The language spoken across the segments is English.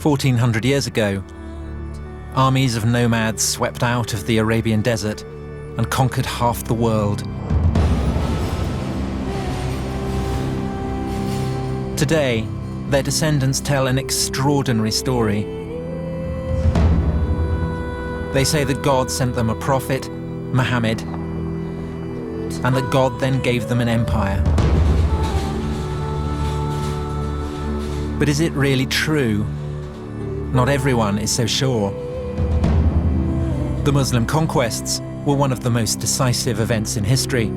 1400 years ago, armies of nomads swept out of the Arabian desert and conquered half the world. Today, their descendants tell an extraordinary story. They say that God sent them a prophet, Muhammad, and that God then gave them an empire. But is it really true? Not everyone is so sure. The Muslim conquests were one of the most decisive events in history.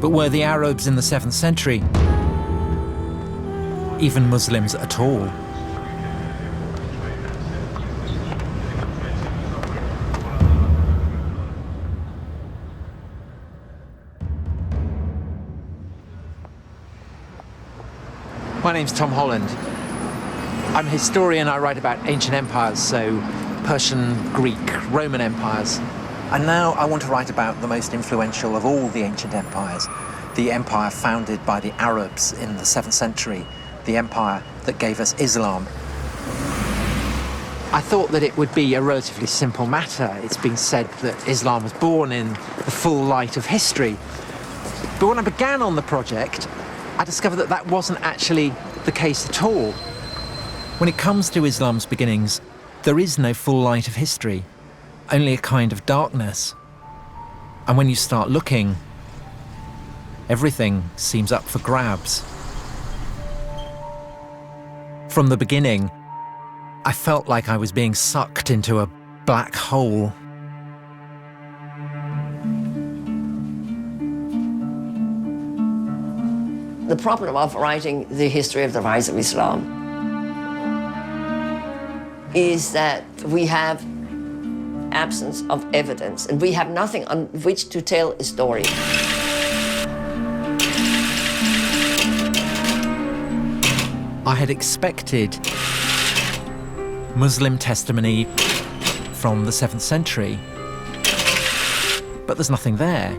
But were the Arabs in the 7th century even Muslims at all? My name's Tom Holland. I'm a historian. I write about ancient empires, so Persian, Greek, Roman empires. And now I want to write about the most influential of all the ancient empires, the empire founded by the Arabs in the 7th century, the empire that gave us Islam. I thought that it would be a relatively simple matter. It's been said that Islam was born in the full light of history. But when I began on the project, I discovered that that wasn't actually the case at all. When it comes to Islam's beginnings, there is no full light of history, only a kind of darkness. And when you start looking, everything seems up for grabs. From the beginning, I felt like I was being sucked into a black hole. The problem of writing the history of the rise of Islam is that we have absence of evidence and we have nothing on which to tell a story. I had expected Muslim testimony from the 7th century, but there's nothing there.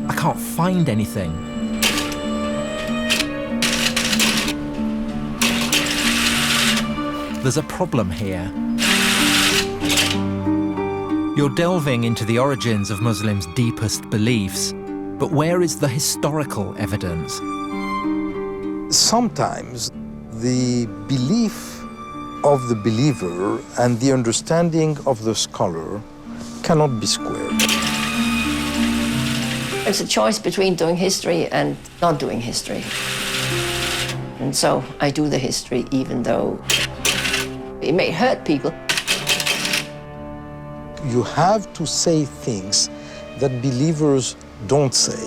I can't find anything. There's a problem here. You're delving into the origins of Muslims' deepest beliefs, but where is the historical evidence? Sometimes the belief of the believer and the understanding of the scholar cannot be squared. It's a choice between doing history and not doing history. And so I do the history even though it may hurt people. You have to say things that believers don't say,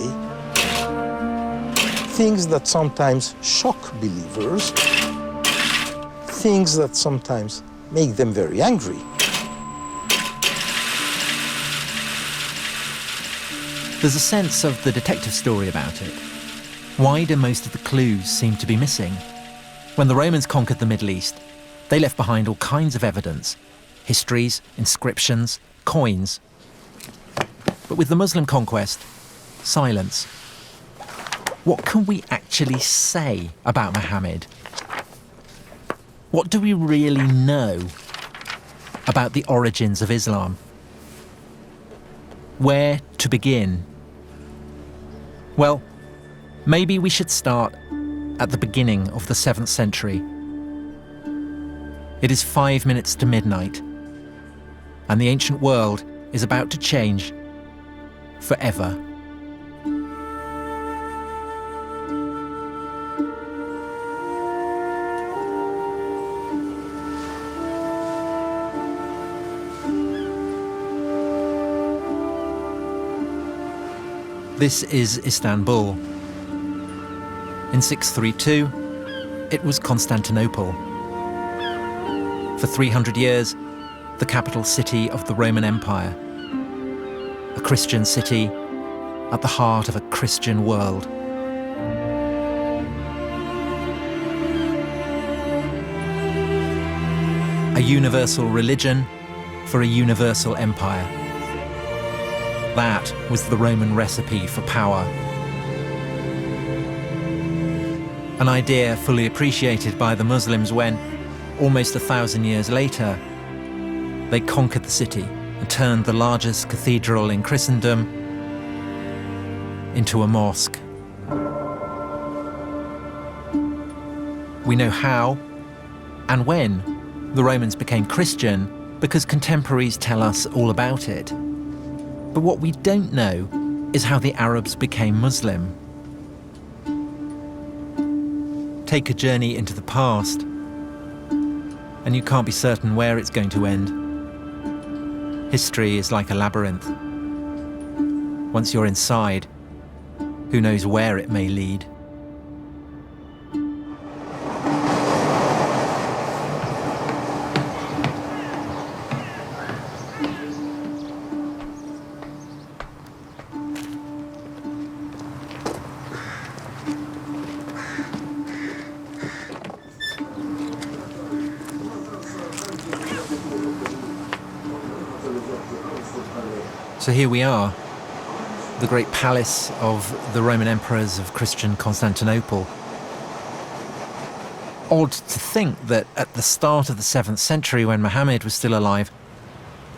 things that sometimes shock believers, things that sometimes make them very angry. There's a sense of the detective story about it. Why do most of the clues seem to be missing? When the Romans conquered the Middle East, they left behind all kinds of evidence, histories, inscriptions, coins. But with the Muslim conquest, silence. What can we actually say about Muhammad? What do we really know about the origins of Islam? Where to begin? Well, maybe we should start at the beginning of the 7th century. It is 5 minutes to midnight, and the ancient world is about to change forever. This is Istanbul. In 632, it was Constantinople. For 300 years, the capital city of the Roman Empire. A Christian city at the heart of a Christian world. A universal religion for a universal empire. That was the Roman recipe for power. An idea fully appreciated by the Muslims when, almost 1,000 years later, they conquered the city and turned the largest cathedral in Christendom into a mosque. We know how and when the Romans became Christian because contemporaries tell us all about it. But what we don't know is how the Arabs became Muslim. Take a journey into the past, and you can't be certain where it's going to end. History is like a labyrinth. Once you're inside, who knows where it may lead? So here we are, the great palace of the Roman emperors of Christian Constantinople. Odd to think that at the start of the 7th century, when Muhammad was still alive,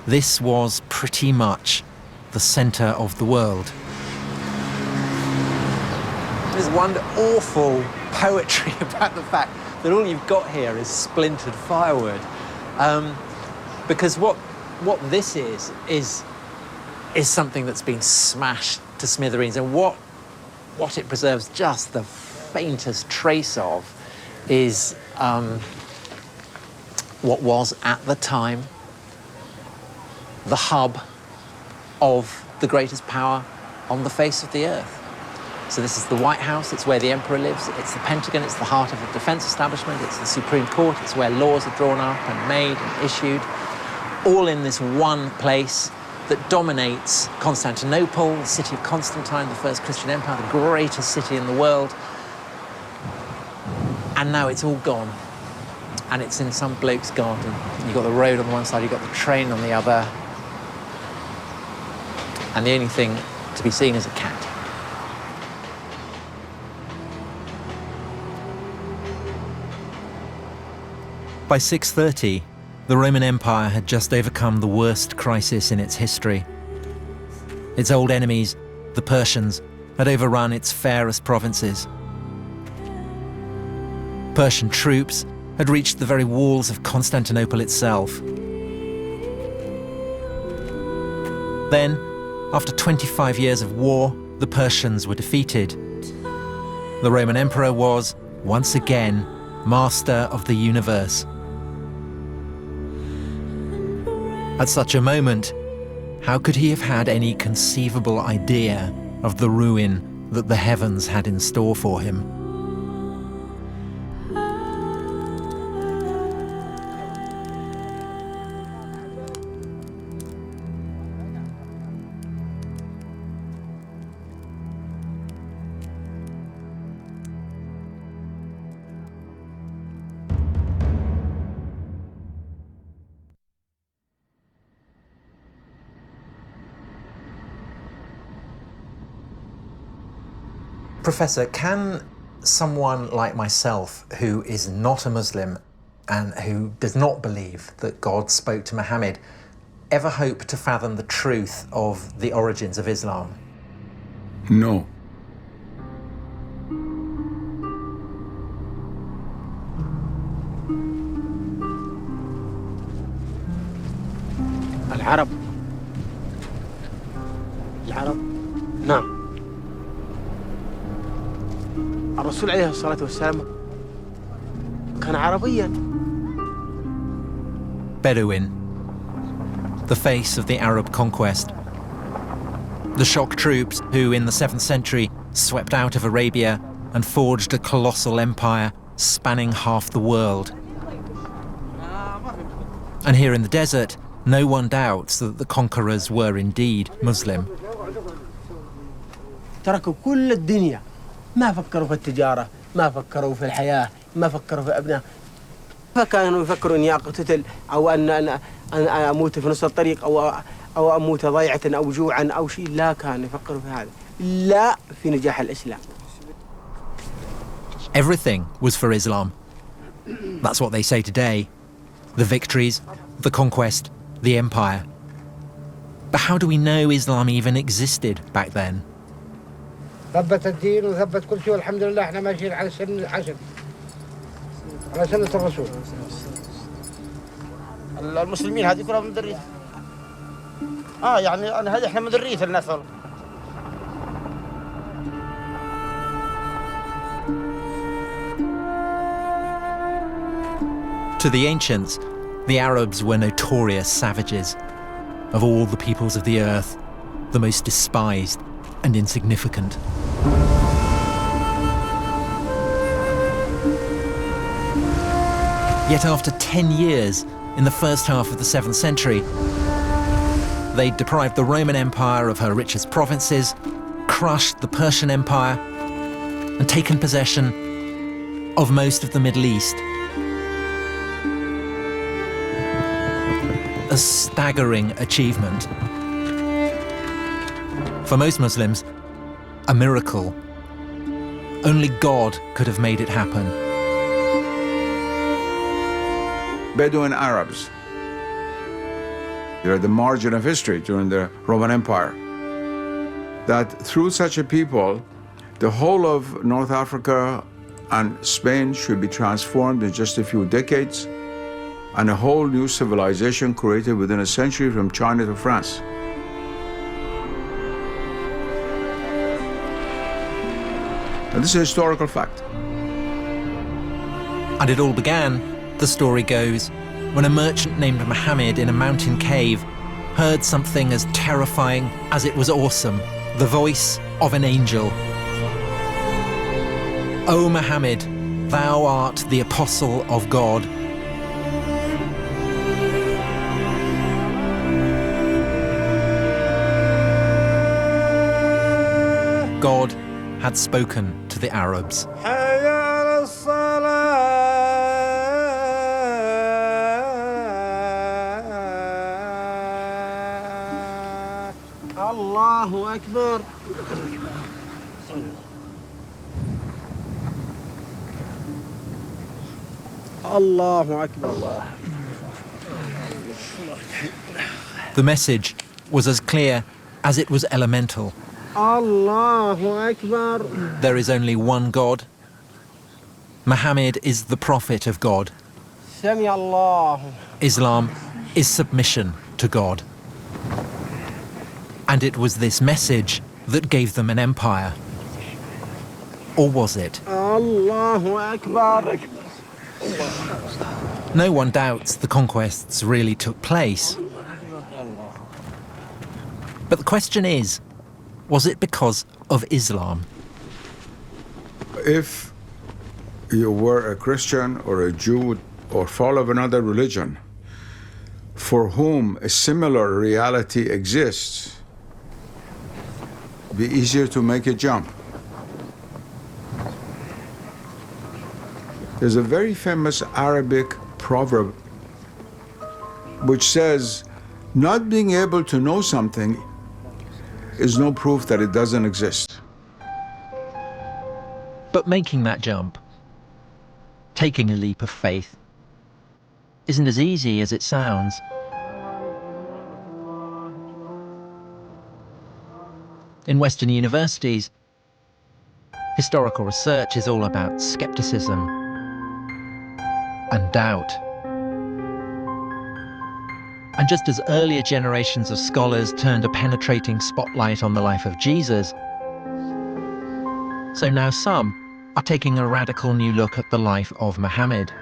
this was pretty much the centre of the world. There's one awful poetry about the fact that all you've got here is splintered firewood. Because what this is something that's been smashed to smithereens, and what it preserves just the faintest trace of is what was at the time the hub of the greatest power on the face of the earth. So this is the White House, it's where the emperor lives, it's the Pentagon, it's the heart of the defense establishment, it's the Supreme Court, it's where laws are drawn up and made and issued, all in this one place that dominates Constantinople, the city of Constantine, the first Christian empire, the greatest city in the world. And now it's all gone. And it's in some bloke's garden. You've got the road on the one side, you've got the train on the other. And the only thing to be seen is a cat. By 630, the Roman Empire had just overcome the worst crisis in its history. Its old enemies, the Persians, had overrun its fairest provinces. Persian troops had reached the very walls of Constantinople itself. Then, after 25 years of war, the Persians were defeated. The Roman Emperor was, once again, master of the universe. At such a moment, how could he have had any conceivable idea of the ruin that the heavens had in store for him? Professor, can someone like myself, who is not a Muslim and who does not believe that God spoke to Muhammad, ever hope to fathom the truth of the origins of Islam? No. العرب نعم الرسول عليه الصلاة والسلام كان عربيا. Bedouin, the face of the Arab conquest. The shock troops who, in the 7th century, swept out of Arabia and forged a colossal empire spanning half the world. And here in the desert, no one doubts that the conquerors were indeed Muslim. تركوا كل الدنيا، ما فكروا في التجارة، ما فكروا في الحياة، ما فكروا في أبناء، فكانوا يفكروا إني أقتتل أو أن أموت في نص الطريق أو أموت ضيعة أو جوعا أو شيء. لا كانوا يفكروا في هذا، لا في نجاح الإسلام. Everything was for Islam. That's what they say today. The victories, the conquest, the empire. But how do we know Islam even existed back then? ثبت الدين وثبت كل شيء والحمد لله احنا ماشيين على سنة عشر على سنة الرسول. المسلمين هذه كلها من ذرية. يعني هذه احنا من ذرية الناس والله. To the ancients, the Arabs were notorious savages. Of all the peoples of the earth, the most despised and insignificant. Yet after 10 years, in the first half of the 7th century, they deprived the Roman Empire of her richest provinces, crushed the Persian Empire, and taken possession of most of the Middle East. A staggering achievement. For most Muslims, a miracle. Only God could have made it happen. Bedouin Arabs, they're at the margin of history during the Roman Empire. That through such a people, the whole of North Africa and Spain should be transformed in just a few decades, and a whole new civilization created within a century from China to France. And this is a historical fact. And it all began, the story goes, when a merchant named Muhammad in a mountain cave heard something as terrifying as it was awesome, the voice of an angel. O Muhammad, thou art the apostle of God. God had spoken to the Arabs. الله أكبر. الله أكبر. The message was as clear as it was elemental. الله أكبر. There is only one God. Muhammad is the prophet of God. سمع الله. Islam is submission to God. And it was this message that gave them an empire. Or was it? الله أكبر. No one doubts the conquests really took place. But the question is, was it because of Islam? If you were a Christian or a Jew or follow another religion for whom a similar reality exists, it'd be easier to make a jump. There's a very famous Arabic proverb which says, not being able to know something is no proof that it doesn't exist. But making that jump, taking a leap of faith, isn't as easy as it sounds. In Western universities, historical research is all about skepticism and doubt. And just as earlier generations of scholars turned a penetrating spotlight on the life of Jesus, so now some are taking a radical new look at the life of Muhammad.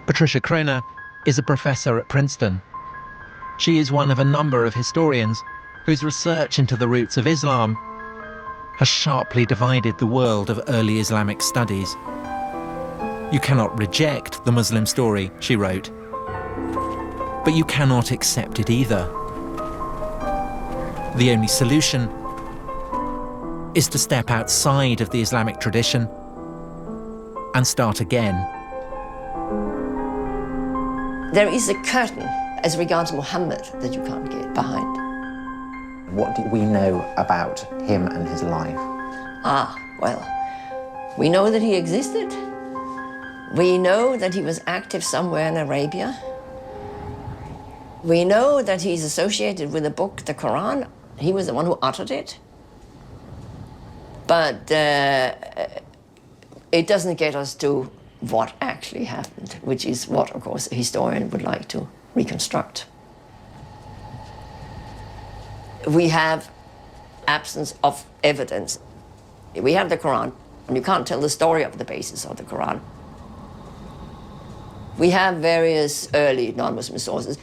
Patricia Kroner is a professor at Princeton. She is one of a number of historians whose research into the roots of Islam has sharply divided the world of early Islamic studies. You cannot reject the Muslim story, she wrote, but you cannot accept it either. The only solution is to step outside of the Islamic tradition and start again. There is a curtain as regards Muhammad that you can't get behind. What do we know about him and his life? Well, we know that he existed. We know that he was active somewhere in Arabia. We know that he's associated with the book, the Quran. He was the one who uttered it. But it doesn't get us to what actually happened, which is what, of course, a historian would like to reconstruct. We have absence of evidence. We have the Quran, and you can't tell the story of the basis of the Quran. We have various early non-Muslim sources.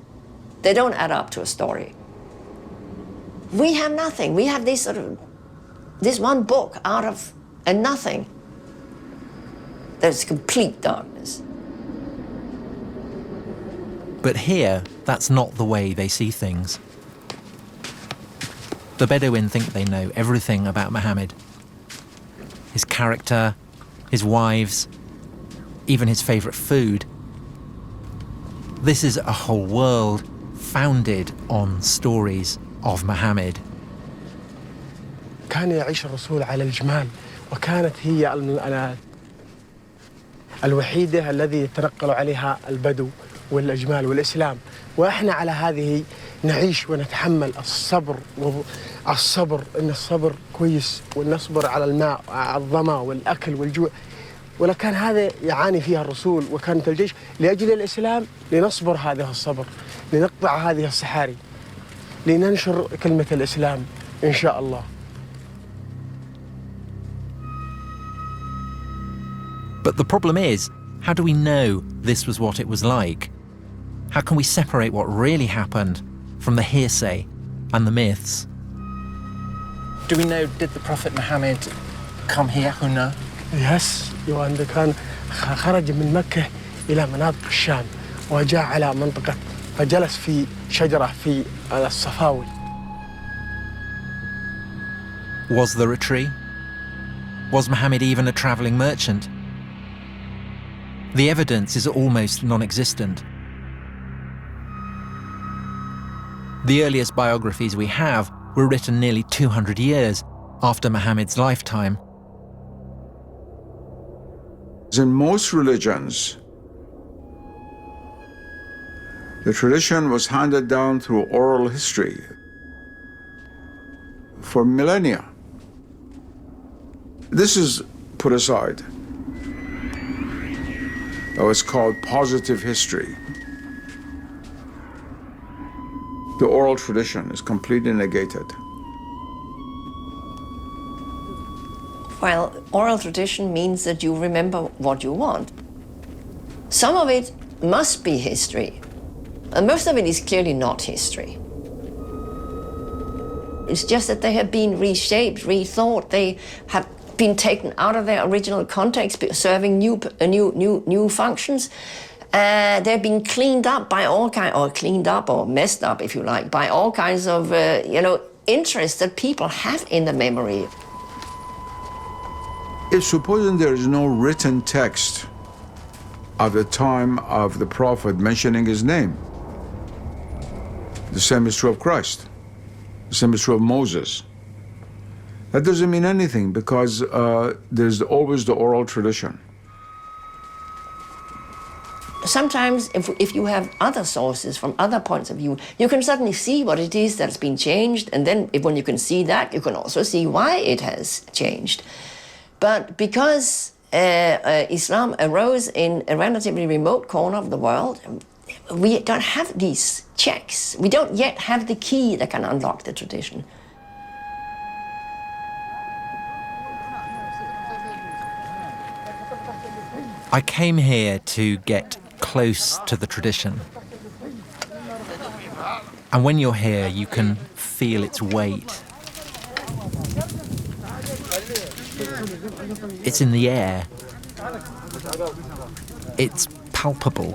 They don't add up to a story. We have nothing. We have this one book out of a nothing. There's complete darkness. But here, that's not the way they see things. The Bedouin think they know everything about Muhammad. His character, his wives, even his favourite food. This is a whole world founded on stories of Muhammad. كان يعيش الرسول على الجمال، وكانت هي الوحيدة الذي يتنقل عليها البدو والأجمال والإسلام، وإحنا على هذه نعيش ونتحمل الصبر. إن الصبر كويس، ونصبر على الماء، على الظما والأكل والجوع. ولكن هذا يعاني فيها الرسول وكانت الجيش لأجل الإسلام، لنصبر هذا الصبر، لنقطع هذه الصحاري، لننشر كلمة الإسلام إن شاء الله. But the problem is, how do we know this was what it was like? How can we separate what really happened from the hearsay and the myths? Do we know, did the Prophet Muhammad come here, Huna? Yes, وأنه كان خرج من مكة إلى مناطق الشام وجاء على منطقة فجلس في شجرة في الصفاوي. Was there a tree? Was Muhammad even a travelling merchant? The evidence is almost non-existent. The earliest biographies we have were written nearly 200 years after Muhammad's lifetime. In most religions, the tradition was handed down through oral history for millennia. This is put aside. That was called positive history. The oral tradition is completely negated. Well, oral tradition means that you remember what you want. Some of it must be history, and most of it is clearly not history. It's just that they have been reshaped, rethought. They have been taken out of their original context, serving new functions. They've been cleaned up by all kinds, or cleaned up or messed up, if you like, by all kinds of interests that people have in the memory. If supposing there is no written text of the time of the Prophet mentioning his name, the same is true of Christ. The same is true of Moses. That doesn't mean anything because there's always the oral tradition. Sometimes if you have other sources from other points of view, you can suddenly see what it is that's been changed, and then when you can see that, you can also see why it has changed. But because Islam arose in a relatively remote corner of the world, we don't have these checks. We don't yet have the key that can unlock the tradition. I came here to get close to the tradition. And when you're here, you can feel its weight. It's in the air. It's palpable.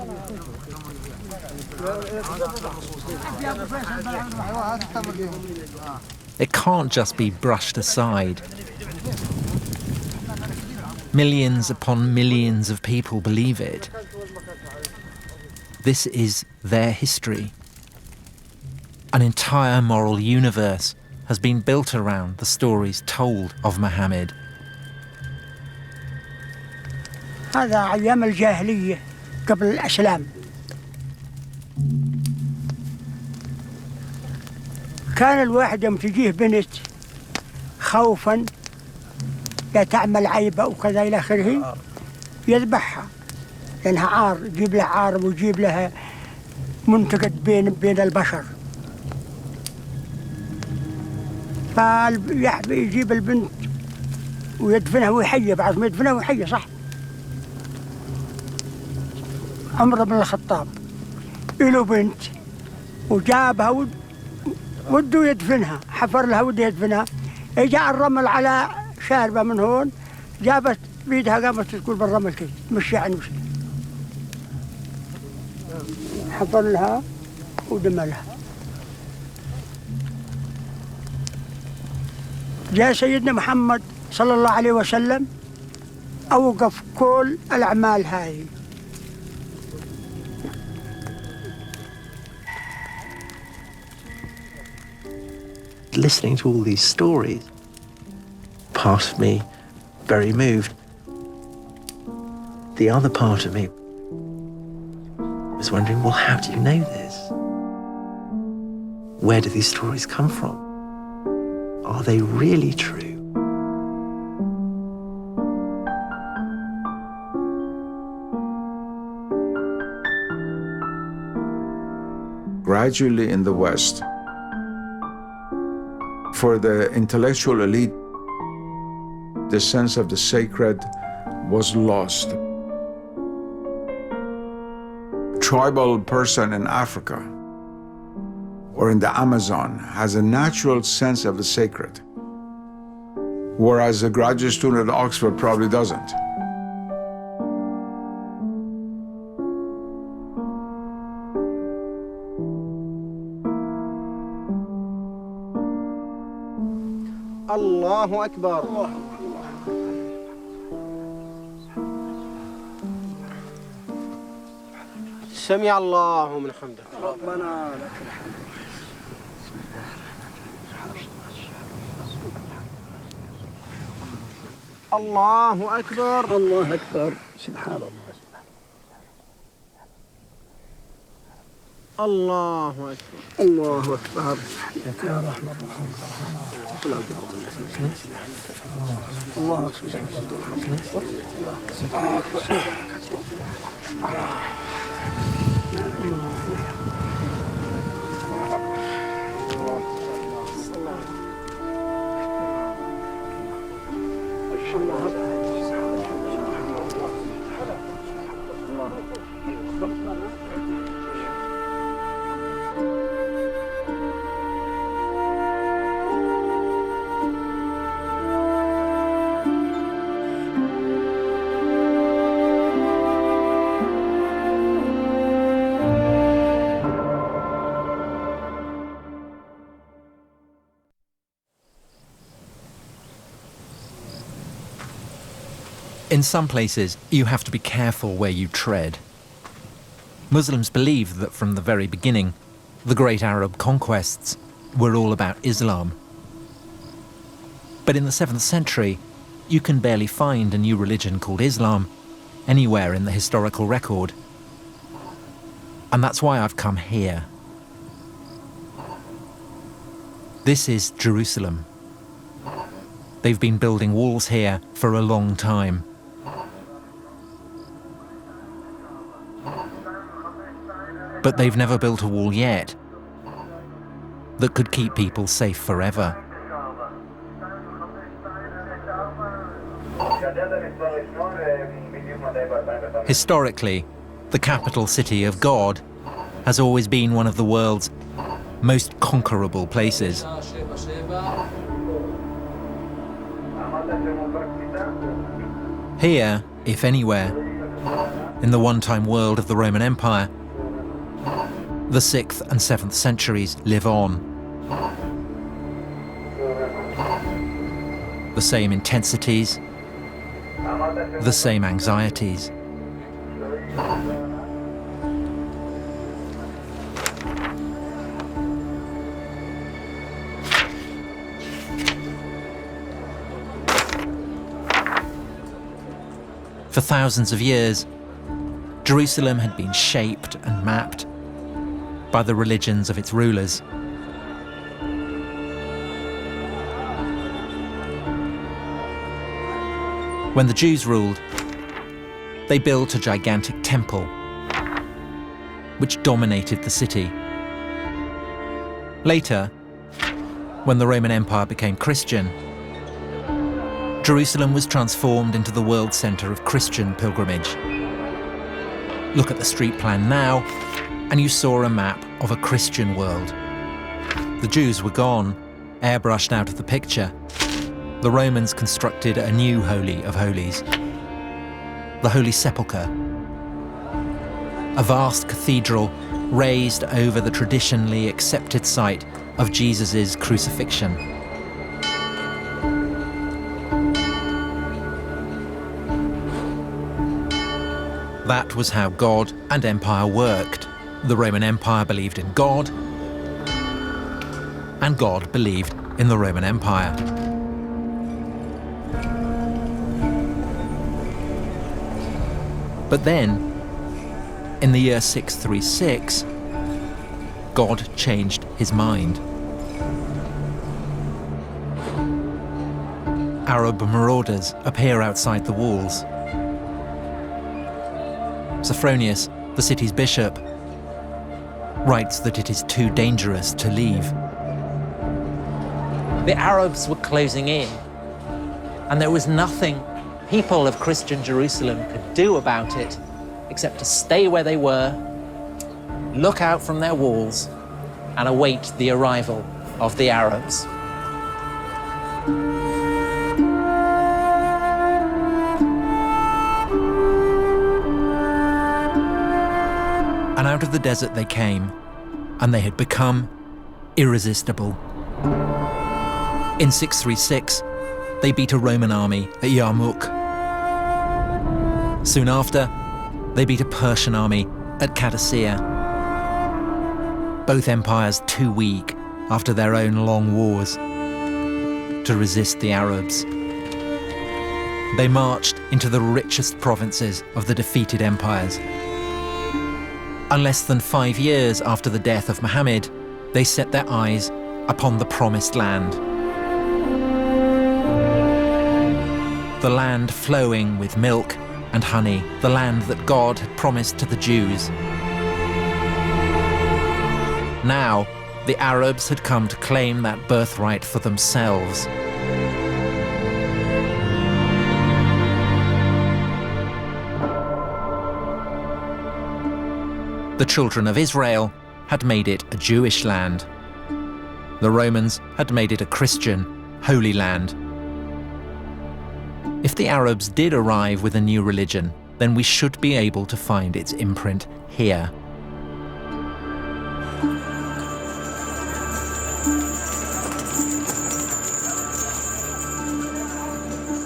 It can't just be brushed aside. Millions upon millions of people believe it. This is their history. An entire moral universe has been built around the stories told of Muhammad هذا أيام الجاهلية قبل الإسلام. كان الواحد يوم تجيه بنت خوفا لا تعمل عيبة وكذا إلى آخره يذبحها، لأنها عار، يجيب لها عار ويجيب لها منتقد بين البشر. فيجيب البنت ويدفنها ويحيى، بعد ما يدفنها ويحيى صح. عمر بن الخطاب له بنت وجابها وده يدفنها، حفر لها وده يدفنها، جاء الرمل على شاربة من هون، جابت بيدها قامت تقول بالرمل كي مشي عن مشي، حفر لها ودملها. جاء سيدنا محمد صلى الله عليه وسلم أوقف كل الأعمال هاي. Listening to all these stories, part of me very moved. The other part of me was wondering, well, how do you know this? Where do these stories come from? Are they really true? Gradually in the West, for the intellectual elite, the sense of the sacred was lost. Tribal person in Africa or in the Amazon has a natural sense of the sacred, whereas a graduate student at Oxford probably doesn't. الله أكبر. سمع الله من حمده. ربنا لك الحمد. الله أكبر. الله أكبر. سبحان الله. الله أكبر. الله أكبر. يا رحمة الله. الله In some places, you have to be careful where you tread. Muslims believe that from the very beginning, the great Arab conquests were all about Islam. But in the 7th century, you can barely find a new religion called Islam anywhere in the historical record. And that's why I've come here. This is Jerusalem. They've been building walls here for a long time. But they've never built a wall yet that could keep people safe forever. Historically, the capital city of God has always been one of the world's most conquerable places. Here, if anywhere, in the one-time world of the Roman Empire, the 6th and 7th centuries live on. The same intensities, the same anxieties. For thousands of years, Jerusalem had been shaped and mapped by the religions of its rulers. When the Jews ruled, they built a gigantic temple which dominated the city. Later, when the Roman Empire became Christian, Jerusalem was transformed into the world centre of Christian pilgrimage. Look at the street plan now, and you saw a map of a Christian world. The Jews were gone, airbrushed out of the picture. The Romans constructed a new Holy of Holies, the Holy Sepulchre, a vast cathedral raised over the traditionally accepted site of Jesus' crucifixion. That was how God and empire worked. The Roman Empire believed in God, and God believed in the Roman Empire. But then, in the year 636, God changed his mind. Arab marauders appear outside the walls. Sophronius, the city's bishop, writes that it is too dangerous to leave. The Arabs were closing in, and there was nothing people of Christian Jerusalem could do about it except to stay where they were, look out from their walls, and await the arrival of the Arabs. And out of the desert they came, and they had become irresistible. In 636, they beat a Roman army at Yarmouk. Soon after, they beat a Persian army at Qadisiyah. Both empires too weak after their own long wars to resist the Arabs. They marched into the richest provinces of the defeated empires. And less than 5 years after the death of Muhammad, they set their eyes upon the Promised Land. The land flowing with milk and honey, the land that God had promised to the Jews. Now, the Arabs had come to claim that birthright for themselves. The children of Israel had made it a Jewish land. The Romans had made it a Christian, holy land. If the Arabs did arrive with a new religion, then we should be able to find its imprint here.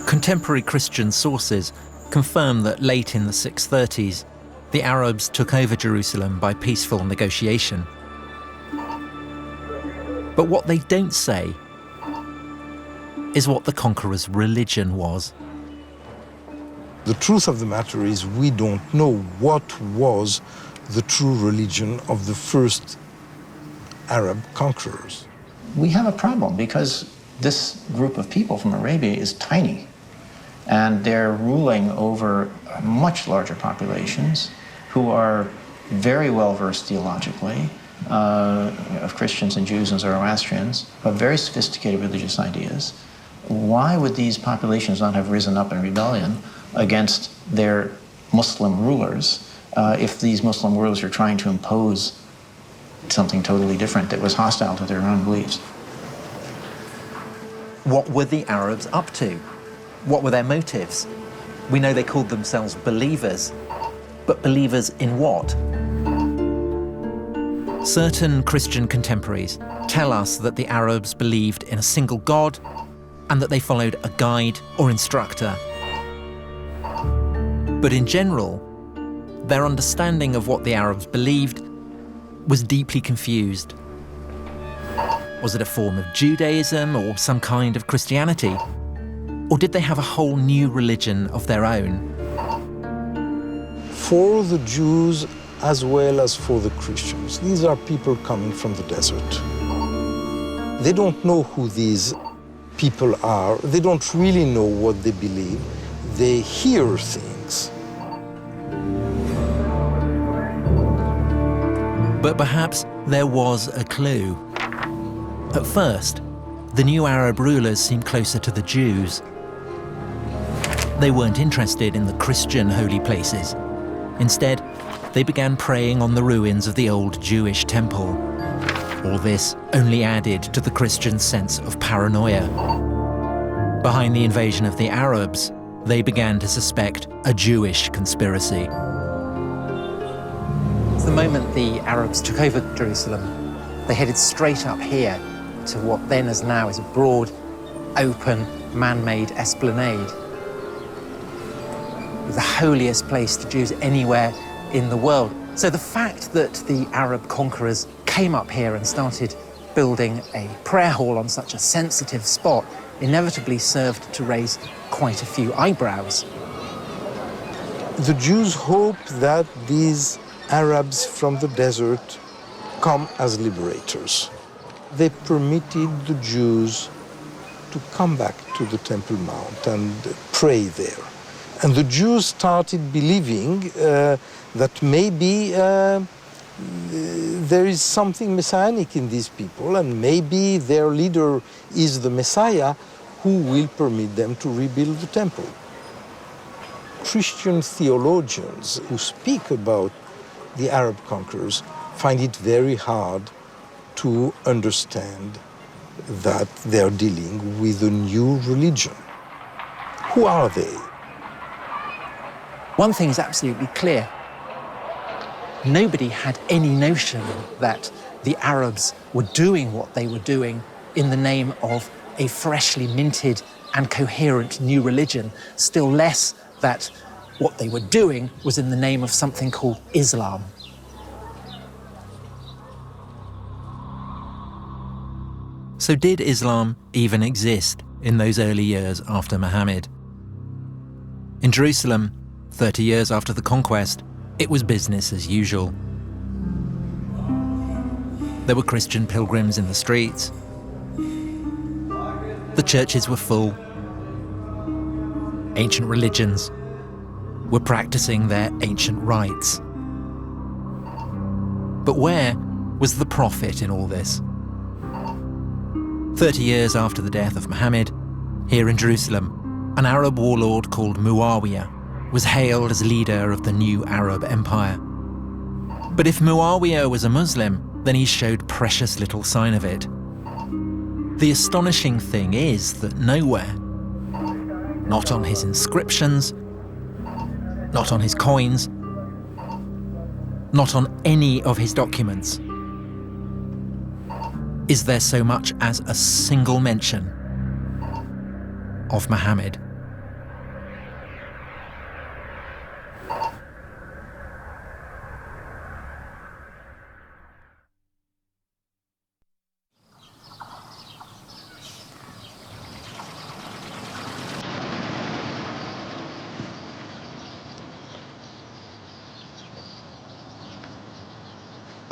Contemporary Christian sources confirm that late in the 630s, the Arabs took over Jerusalem by peaceful negotiation. But what they don't say is what the conqueror's religion was. The truth of the matter is we don't know what was the true religion of the first Arab conquerors. We have a problem because this group of people from Arabia is tiny, and they're ruling over much larger populations who are very well versed theologically, of Christians and Jews and Zoroastrians, but very sophisticated religious ideas. Why would these populations not have risen up in rebellion against their Muslim rulers if these Muslim rulers are trying to impose something totally different that was hostile to their own beliefs? What were the Arabs up to? What were their motives? We know they called themselves believers, but believers in what? Certain Christian contemporaries tell us that the Arabs believed in a single God and that they followed a guide or instructor. But in general, their understanding of what the Arabs believed was deeply confused. Was it a form of Judaism or some kind of Christianity? Or did they have a whole new religion of their own? for the Jews as well as for the Christians. These are people coming from the desert. They don't know who these people are. They don't really know what they believe. They hear things. But perhaps there was a clue. At first, the new Arab rulers seemed closer to the Jews. They weren't interested in the Christian holy places. Instead, they began praying on the ruins of the old Jewish temple. All this only added to the Christians' sense of paranoia. Behind the invasion of the Arabs, they began to suspect a Jewish conspiracy. The moment the Arabs took over Jerusalem, they headed straight up here to what then as now is a broad, open, man-made esplanade. The holiest place to Jews anywhere in the world. So the fact that the Arab conquerors came up here and started building a prayer hall on such a sensitive spot inevitably served to raise quite a few eyebrows. The Jews hope that these Arabs from the desert come as liberators. They permitted the Jews to come back to the Temple Mount and pray there. And the Jews started believing that maybe there is something messianic in these people, and maybe their leader is the Messiah who will permit them to rebuild the temple. Christian theologians who speak about the Arab conquerors find it very hard to understand that they're dealing with a new religion. Who are they? One thing is absolutely clear. Nobody had any notion that the Arabs were doing what they were doing in the name of a freshly minted and coherent new religion, still less that what they were doing was in the name of something called Islam. So did Islam even exist in those early years after Muhammad? In Jerusalem, 30 years after the conquest, it was business as usual. There were Christian pilgrims in the streets. The churches were full. Ancient religions were practicing their ancient rites. But where was the prophet in all this? 30 years after the death of Muhammad, here in Jerusalem, an Arab warlord called Muawiyah was hailed as leader of the new Arab Empire. But if Muawiyah was a Muslim, then he showed precious little sign of it. The astonishing thing is that nowhere, not on his inscriptions, not on his coins, not on any of his documents, is there so much as a single mention of Muhammad.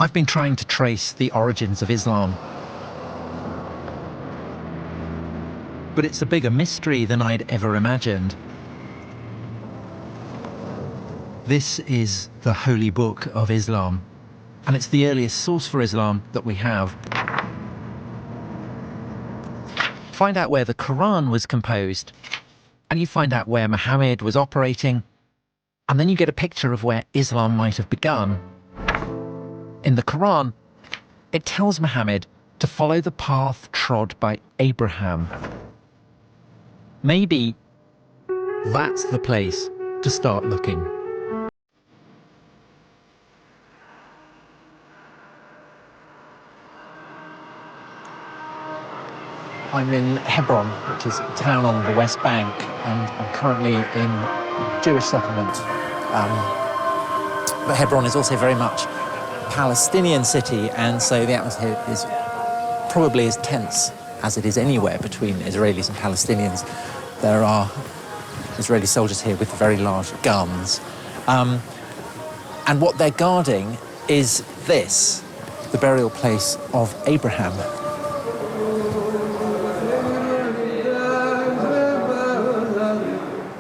I've been trying to trace the origins of Islam. But it's a bigger mystery than I'd ever imagined. This is the Holy Book of Islam, and it's the earliest source for Islam that we have. Find out where the Quran was composed, and you find out where Muhammad was operating, and then you get a picture of where Islam might have begun. In the Quran, it tells Muhammad to follow the path trod by Abraham. Maybe that's the place to start looking. I'm in Hebron, which is a town on the West Bank, and I'm currently in a Jewish settlement. But Hebron is also very much a Palestinian city, and so the atmosphere is probably as tense as it is anywhere between Israelis and Palestinians. There are Israeli soldiers here with very large guns. And what they're guarding is this, the burial place of Abraham.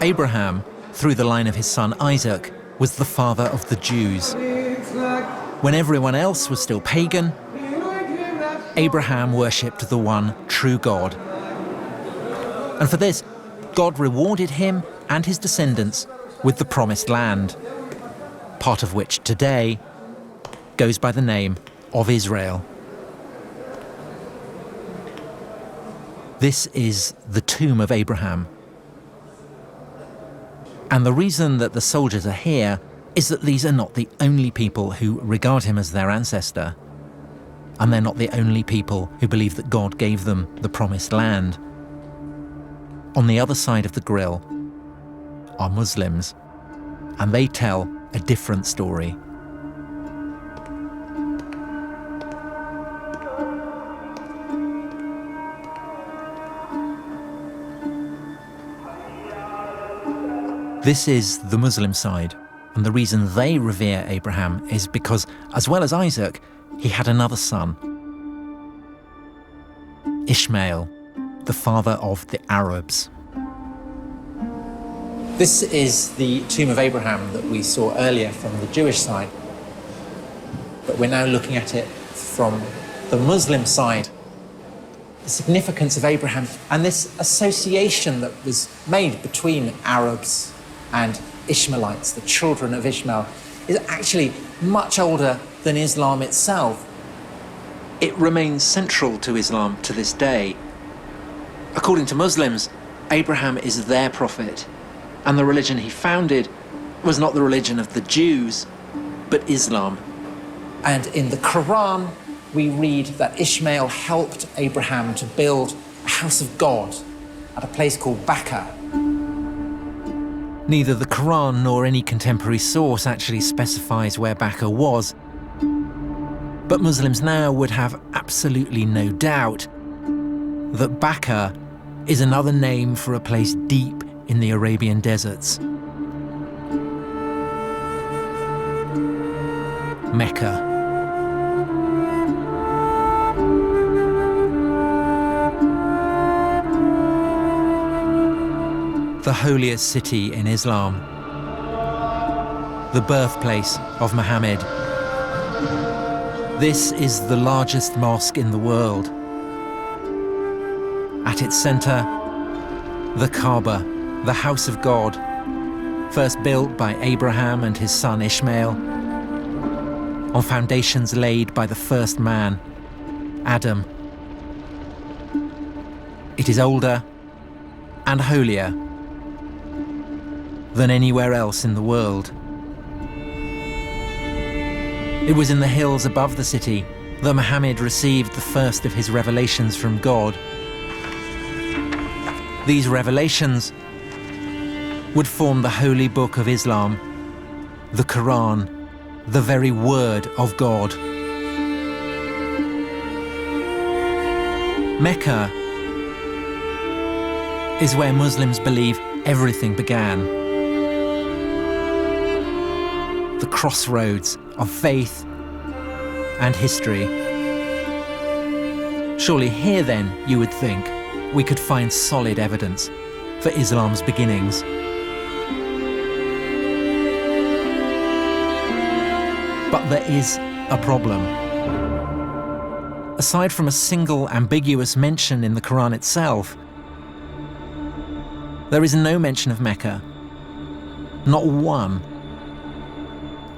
Abraham, through the line of his son Isaac, was the father of the Jews. When everyone else was still pagan, Abraham worshipped the one true God. And for this, God rewarded him and his descendants with the promised land, part of which today goes by the name of Israel. This is the tomb of Abraham. And the reason that the soldiers are here is that these are not the only people who regard him as their ancestor. And they're not the only people who believe that God gave them the promised land. On the other side of the grill are Muslims, and they tell a different story. This is the Muslim side, and the reason they revere Abraham is because, as well as Isaac, he had another son, Ishmael, the father of the Arabs. This is the tomb of Abraham that we saw earlier from the Jewish side. But we're now looking at it from the Muslim side. The significance of Abraham and this association that was made between Arabs and Ishmaelites, the children of Ishmael, is actually much older than Islam itself. It remains central to Islam to this day. According to Muslims, Abraham is their prophet, and the religion he founded was not the religion of the Jews, but Islam. And in the Quran, we read that Ishmael helped Abraham to build a house of God at a place called Bakkah. Neither the Quran nor any contemporary source actually specifies where Bakkah was, but Muslims now would have absolutely no doubt that Bakkah is another name for a place deep in the Arabian deserts. Mecca. The holiest city in Islam. The birthplace of Muhammad. This is the largest mosque in the world. At its center, the Kaaba, the house of God, first built by Abraham and his son Ishmael, on foundations laid by the first man, Adam. It is older and holier than anywhere else in the world. It was in the hills above the city that Muhammad received the first of his revelations from God. These revelations would form the holy book of Islam, the Quran, the very word of God. Mecca is where Muslims believe everything began. The crossroads of faith and history. Surely here then, you would think, we could find solid evidence for Islam's beginnings. But there is a problem. Aside from a single ambiguous mention in the Quran itself, there is no mention of Mecca, not one,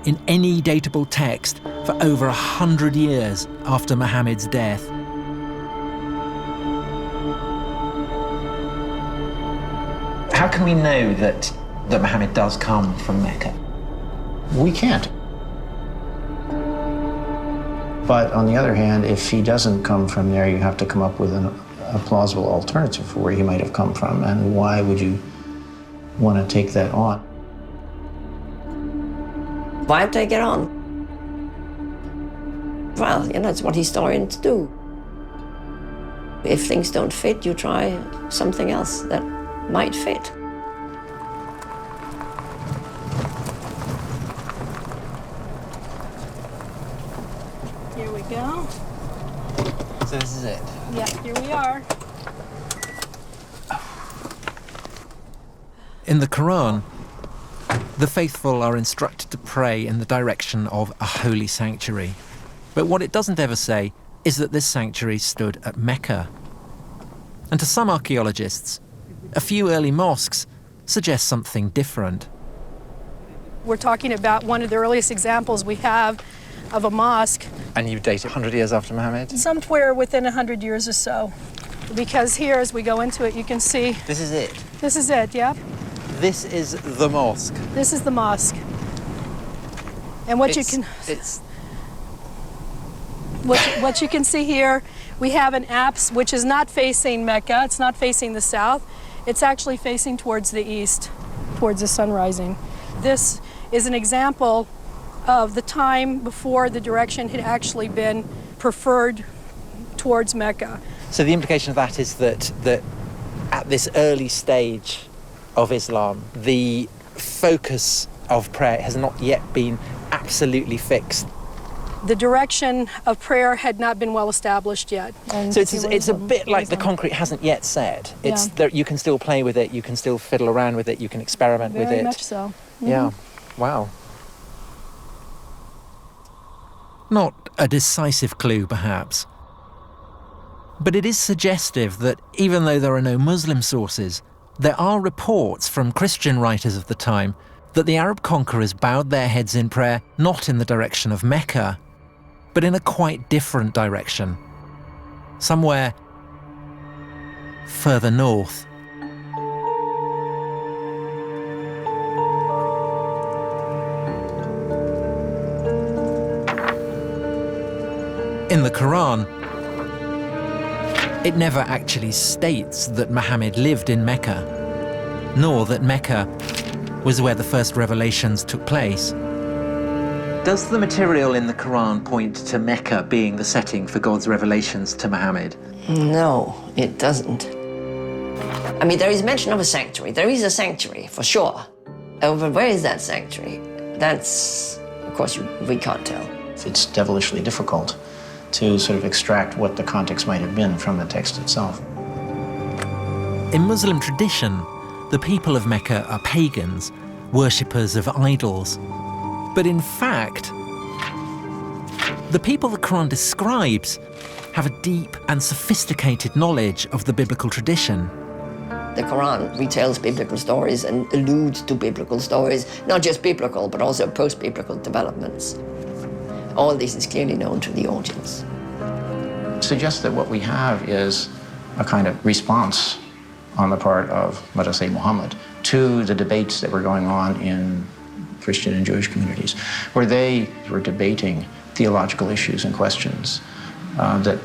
in any datable text for over 100 years after Muhammad's death. How can we know that Muhammad does come from Mecca? We can't. But on the other hand, if he doesn't come from there, you have to come up with a plausible alternative for where he might have come from, and why would you want to take that on? Why take it on? Well, it's what historians do. If things don't fit, you try something else that might fit. Here we go. So this is it. Yeah, here we are. In the Quran, the faithful are instructed to pray in the direction of a holy sanctuary. But what it doesn't ever say is that this sanctuary stood at Mecca. And to some archaeologists, a few early mosques suggest something different. We're talking about one of the earliest examples we have of a mosque. And you date it 100 years after Muhammad? Somewhere within 100 years or so. Because here, as we go into it, you can see... This is it? This is it, yeah. This is the mosque? This is the mosque. And what you can see here, we have an apse which is not facing Mecca. It's not facing the south. It's actually facing towards the east, towards the sun rising. This is an example of the time before the direction had actually been preferred towards Mecca. So the implication of that is that at this early stage of Islam, the focus of prayer has not yet been absolutely fixed. The direction of prayer had not been well established yet. And so it's a bit like the concrete hasn't yet set. It's there, you can still play with it, you can still fiddle around with it, you can experiment with it. Very much so. Mm-hmm. Yeah. Wow. Not a decisive clue, perhaps. But it is suggestive that even though there are no Muslim sources, there are reports from Christian writers of the time that the Arab conquerors bowed their heads in prayer not in the direction of Mecca, but in a quite different direction, somewhere further north. In the Quran, it never actually states that Muhammad lived in Mecca, nor that Mecca was where the first revelations took place. Does the material in the Quran point to Mecca being the setting for God's revelations to Muhammad? No, it doesn't. I mean, there is mention of a sanctuary. There is a sanctuary, for sure. But where is that sanctuary? That's, of course, we can't tell. It's devilishly difficult to sort of extract what the context might have been from the text itself. In Muslim tradition, the people of Mecca are pagans, worshippers of idols. But in fact, the people the Quran describes have a deep and sophisticated knowledge of the biblical tradition. The Quran retells biblical stories and alludes to biblical stories, not just biblical, but also post-biblical developments. All this is clearly known to the audience. It suggests that what we have is a kind of response on the part of, let us say, Muhammad, to the debates that were going on in Christian and Jewish communities, where they were debating theological issues and questions that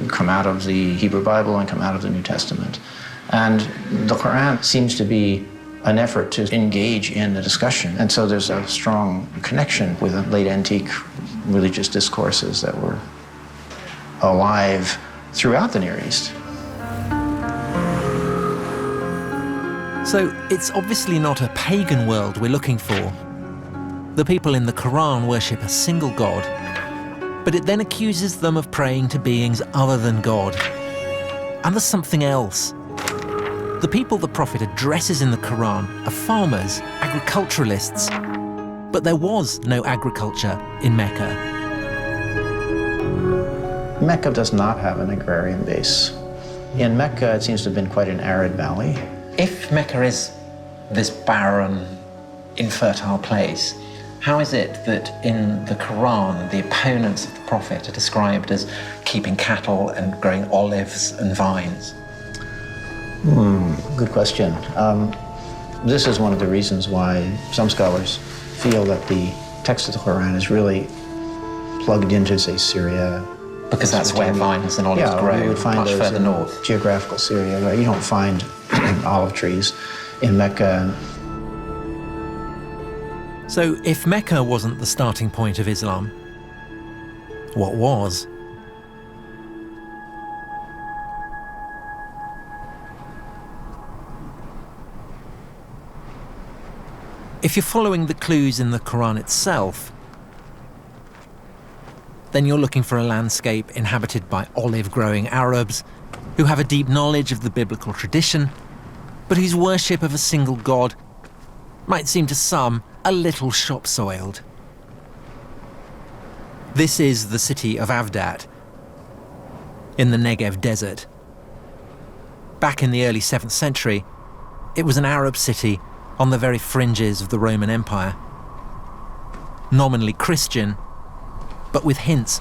come out of the Hebrew Bible and come out of the New Testament. And the Quran seems to be an effort to engage in the discussion. And so there's a strong connection with the late antique religious discourses that were alive throughout the Near East. So it's obviously not a pagan world we're looking for. The people in the Quran worship a single God, but it then accuses them of praying to beings other than God. And there's something else. The people the Prophet addresses in the Quran are farmers, agriculturalists, but there was no agriculture in Mecca. Mecca does not have an agrarian base. In Mecca, it seems to have been quite an arid valley. If Mecca is this barren, infertile place, how is it that in the Quran, the opponents of the Prophet are described as keeping cattle and growing olives and vines? Good question. This is one of the reasons why some scholars feel that the text of the Quran is really plugged into, say, Syria. Because that's where vines and olives grow, you would find much those further in north. Geographical Syria, right? You don't find olive trees in Mecca. So if Mecca wasn't the starting point of Islam, what was? If you're following the clues in the Quran itself, then you're looking for a landscape inhabited by olive-growing Arabs who have a deep knowledge of the biblical tradition, but whose worship of a single god might seem to some a little shop-soiled. This is the city of Avdat, in the Negev desert. Back in the early 7th century, it was an Arab city on the very fringes of the Roman Empire. Nominally Christian, but with hints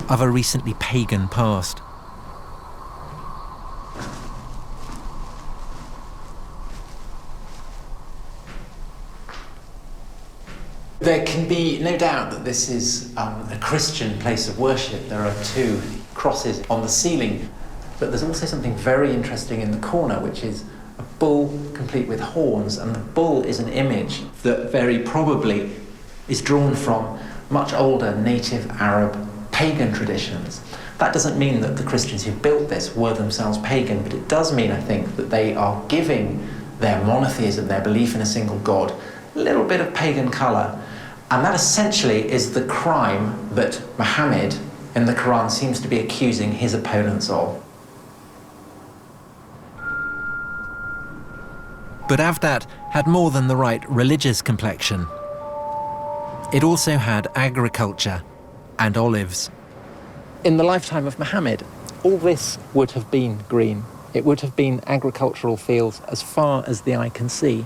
of a recently pagan past. There can be no doubt that this is a Christian place of worship. There are 2 crosses on the ceiling, but there's also something very interesting in the corner, which is a bull complete with horns, and the bull is an image that very probably is drawn from much older native Arab pagan traditions. That doesn't mean that the Christians who built this were themselves pagan, but it does mean, I think, that they are giving their monotheism, their belief in a single god, a little bit of pagan colour. And that essentially is the crime that Muhammad in the Quran seems to be accusing his opponents of. But Avdat had more than the right religious complexion. It also had agriculture and olives. In the lifetime of Muhammad, all this would have been green. It would have been agricultural fields as far as the eye can see.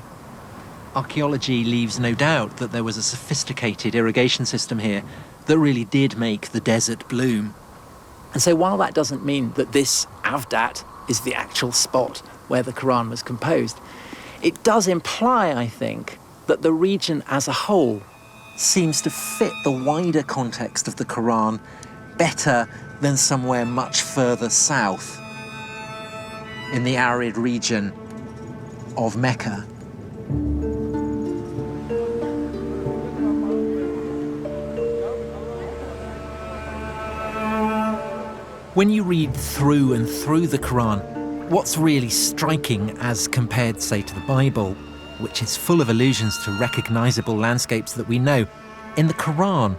Archaeology leaves no doubt that there was a sophisticated irrigation system here that really did make the desert bloom. And so while that doesn't mean that this Avdat is the actual spot where the Quran was composed, it does imply, I think, that the region as a whole seems to fit the wider context of the Quran better than somewhere much further south, in the arid region of Mecca. When you read through and through the Quran, what's really striking as compared, say, to the Bible, which is full of allusions to recognizable landscapes that we know, in the Quran,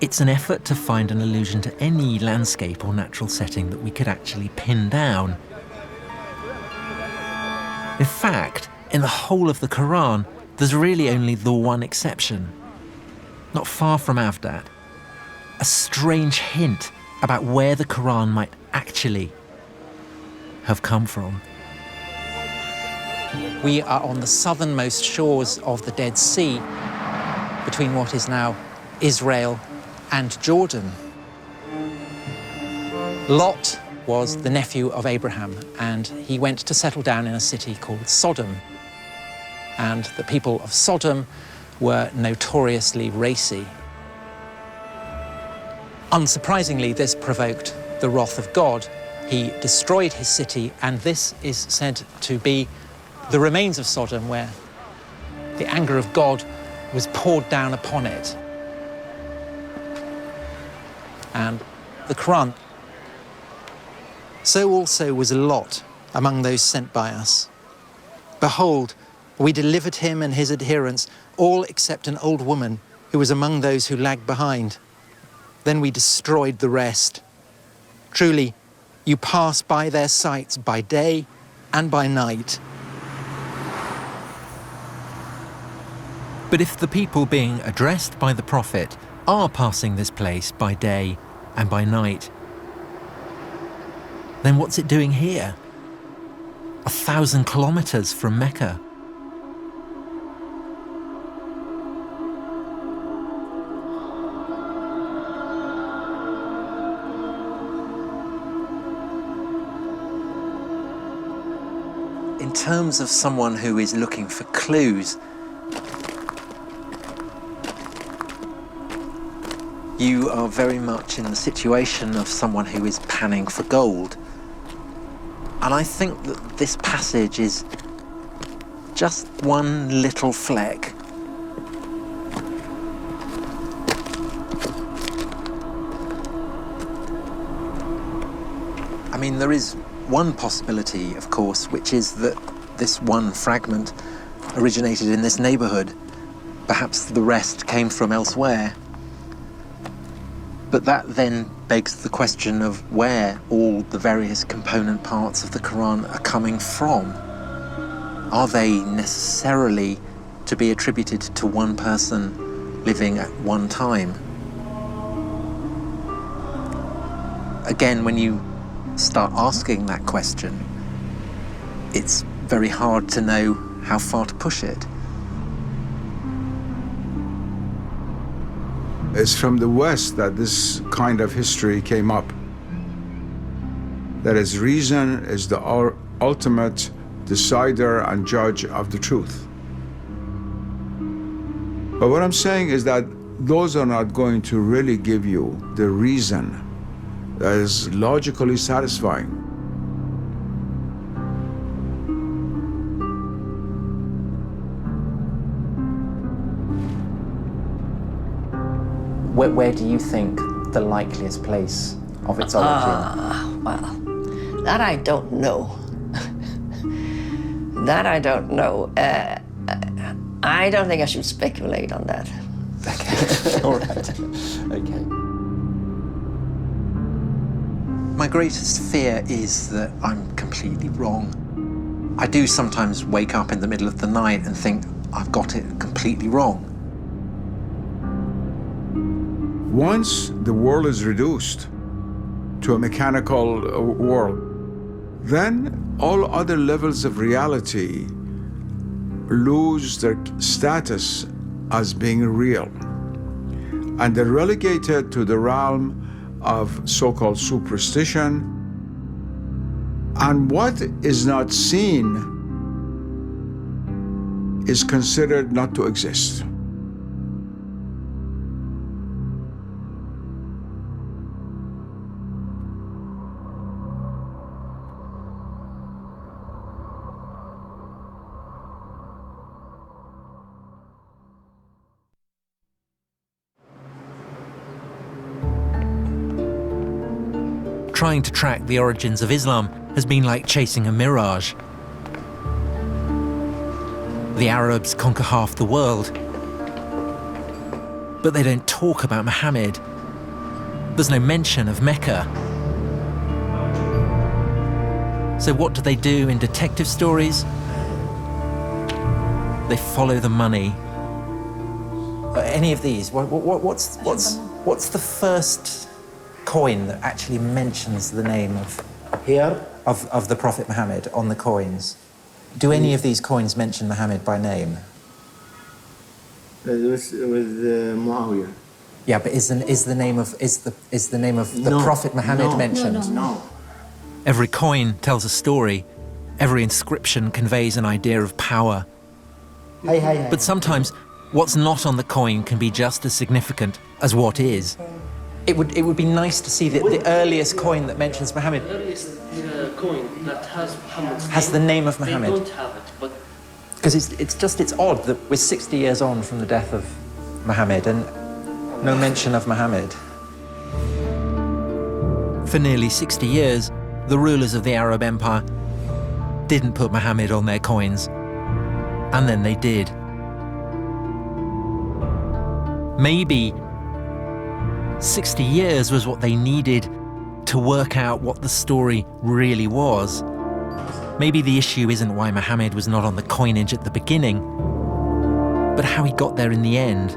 it's an effort to find an allusion to any landscape or natural setting that we could actually pin down. In fact, in the whole of the Quran, there's really only the one exception. Not far from Avdat, a strange hint about where the Quran might actually have come from. We are on the southernmost shores of the Dead Sea, between what is now Israel and Jordan. Lot was the nephew of Abraham, and he went to settle down in a city called Sodom. And the people of Sodom were notoriously racy. Unsurprisingly, this provoked the wrath of God. He destroyed his city, and this is said to be the remains of Sodom, where the anger of God was poured down upon it. And the Quran. So also was Lot among those sent by us. Behold, we delivered him and his adherents, all except an old woman who was among those who lagged behind. Then we destroyed the rest. Truly, you pass by their sights by day and by night. But if the people being addressed by the prophet are passing this place by day and by night, then what's it doing here? 1,000 kilometers from Mecca. In terms of someone who is looking for clues, you are very much in the situation of someone who is panning for gold. And I think that this passage is just one little fleck. I mean, there is one possibility, of course, which is that this one fragment originated in this neighborhood. Perhaps the rest came from elsewhere. But that then begs the question of where all the various component parts of the Quran are coming from. Are they necessarily to be attributed to one person living at one time? Again, when you start asking that question, it's very hard to know how far to push it. It's from the West that this kind of history came up. That is, reason is the ultimate decider and judge of the truth. But what I'm saying is that those are not going to really give you the reason that is logically satisfying. Where do you think the likeliest place of its origin? Well, that I don't know. That I don't know. I don't think I should speculate on that. Okay, all right. Okay. My greatest fear is that I'm completely wrong. I do sometimes wake up in the middle of the night and think I've got it completely wrong. Once the world is reduced to a mechanical world, then all other levels of reality lose their status as being real. And they're relegated to the realm of so-called superstition. And what is not seen is considered not to exist. Trying to track the origins of Islam has been like chasing a mirage. The Arabs conquer half the world, but they don't talk about Muhammad. There's no mention of Mecca. So what do they do in detective stories? They follow the money. Any of these? What's the first coin that actually mentions the name of Here? of the Prophet Muhammad on the coins? Do any of these coins mention Muhammad by name? With Muawiyah. Yeah, but is the name of the No, Prophet Muhammad no, mentioned? No. Every coin tells a story. Every inscription conveys an idea of power. But sometimes what's not on the coin can be just as significant as what is. It would be nice to see the earliest coin that mentions Muhammad The earliest coin that has Muhammad's has the name of Muhammad. They don't have it, but Because it's odd that we're 60 years on from the death of Muhammad and no mention of Muhammad. For nearly 60 years, the rulers of the Arab Empire didn't put Muhammad on their coins. And then they did. Maybe 60 years was what they needed to work out what the story really was. Maybe the issue isn't why Muhammad was not on the coinage at the beginning, but how he got there in the end.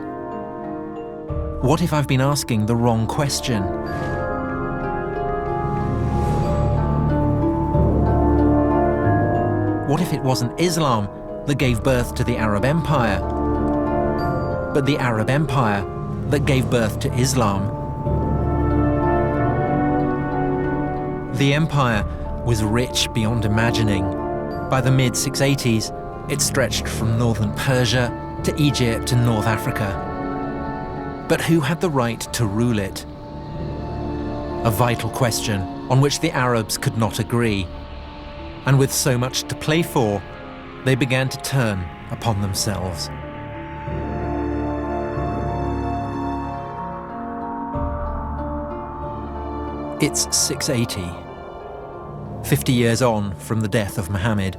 What if I've been asking the wrong question? What if it wasn't Islam that gave birth to the Arab Empire, but the Arab Empire that gave birth to Islam? The empire was rich beyond imagining. By the mid-680s, it stretched from northern Persia to Egypt and North Africa. But who had the right to rule it? A vital question on which the Arabs could not agree. And with so much to play for, they began to turn upon themselves. It's 680, 50 years on from the death of Muhammad.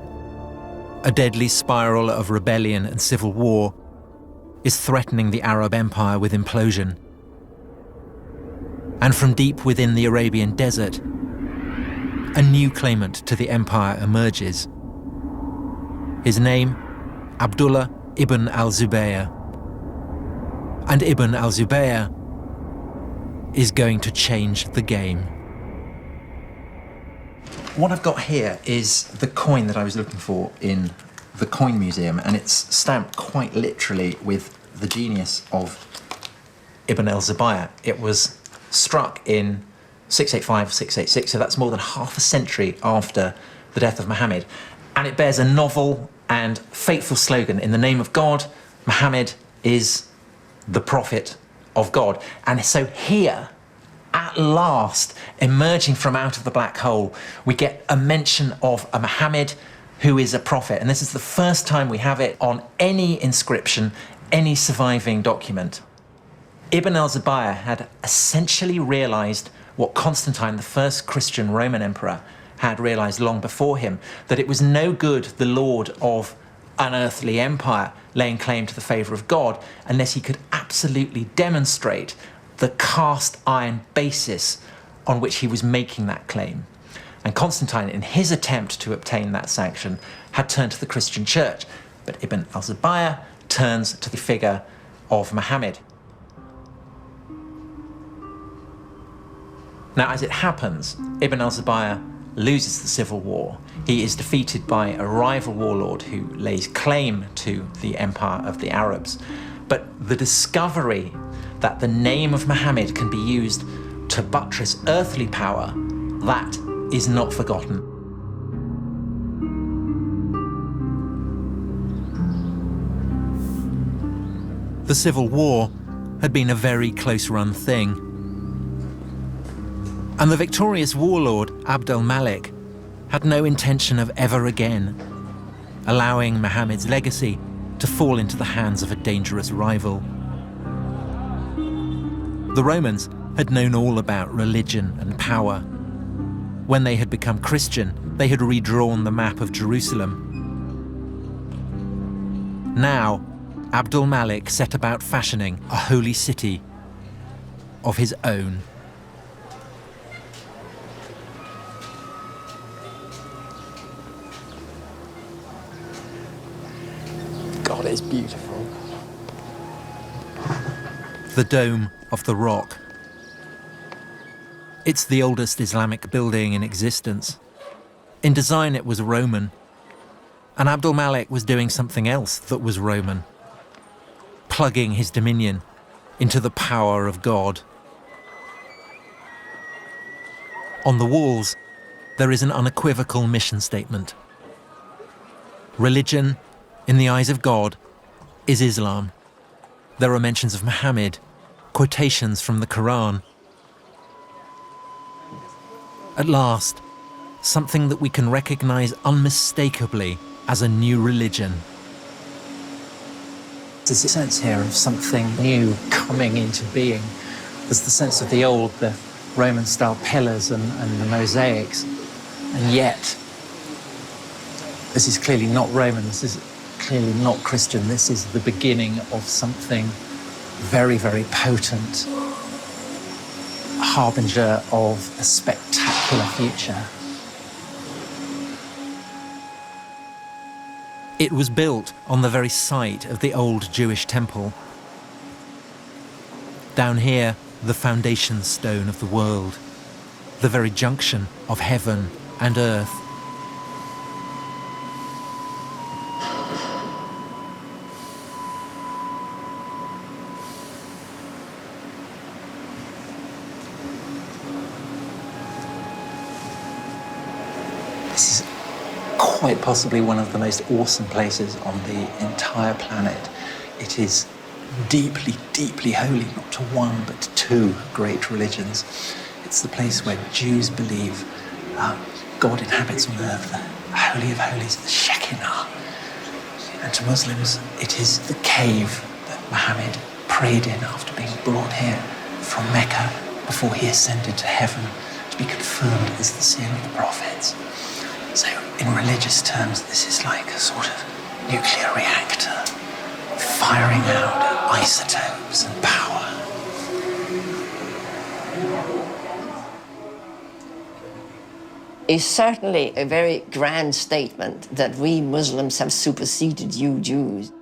A deadly spiral of rebellion and civil war is threatening the Arab Empire with implosion. And from deep within the Arabian desert, a new claimant to the empire emerges. His name, Abdullah ibn al-Zubayr. And Ibn al-Zubayr is going to change the game. What I've got here is the coin that I was looking for in the Coin Museum, and it's stamped quite literally with the genius of Ibn al-Zubayr. It was struck in 685, 686, so that's more than half a century after the death of Muhammad. And it bears a novel and fateful slogan: in the name of God, Muhammad is the prophet of God. And so here, at last, emerging from out of the black hole, we get a mention of a Muhammad who is a prophet. And this is the first time we have it on any inscription, any surviving document. Ibn al-Zubayr had essentially realized what Constantine, the first Christian Roman emperor, had realized long before him, that it was no good the lord of an earthly empire laying claim to the favor of God unless he could absolutely demonstrate the cast iron basis on which he was making that claim. And Constantine, in his attempt to obtain that sanction, had turned to the Christian church. But Ibn al-Zubayr turns to the figure of Muhammad. Now, as it happens, Ibn al-Zubayr loses the civil war. He is defeated by a rival warlord who lays claim to the empire of the Arabs. But the discovery that the name of Muhammad can be used to buttress earthly power, that is not forgotten. The civil war had been a very close-run thing. And the victorious warlord, Abd al-Malik, had no intention of ever again allowing Muhammad's legacy to fall into the hands of a dangerous rival. The Romans had known all about religion and power. When they had become Christian, they had redrawn the map of Jerusalem. Now, Abd al-Malik set about fashioning a holy city of his own. God, it's beautiful. The Dome of the Rock. It's the oldest Islamic building in existence. In design, it was Roman. And Abd al-Malik was doing something else that was Roman, plugging his dominion into the power of God. On the walls, there is an unequivocal mission statement. Religion, in the eyes of God, is Islam. There are mentions of Muhammad, quotations from the Quran. At last, something that we can recognize unmistakably as a new religion. There's a sense here of something new coming into being. There's the sense of the old, the Roman-style pillars and the mosaics. And yet, this is clearly not Roman, this is clearly not Christian. This is the beginning of something very, very potent, a harbinger of a spectacular future. It was built on the very site of the old Jewish temple. Down here, the foundation stone of the world, the very junction of heaven and earth. This is quite possibly one of the most awesome places on the entire planet. It is deeply, deeply holy, not to one, but to two great religions. It's the place where Jews believe God inhabits on earth, the Holy of Holies, the Shekinah. And to Muslims, it is the cave that Muhammad prayed in after being brought here from Mecca before he ascended to heaven to be confirmed as the seal of the prophets. So, in religious terms, this is like a sort of nuclear reactor, firing out isotopes and power. is certainly a very grand statement that we Muslims have superseded you Jews.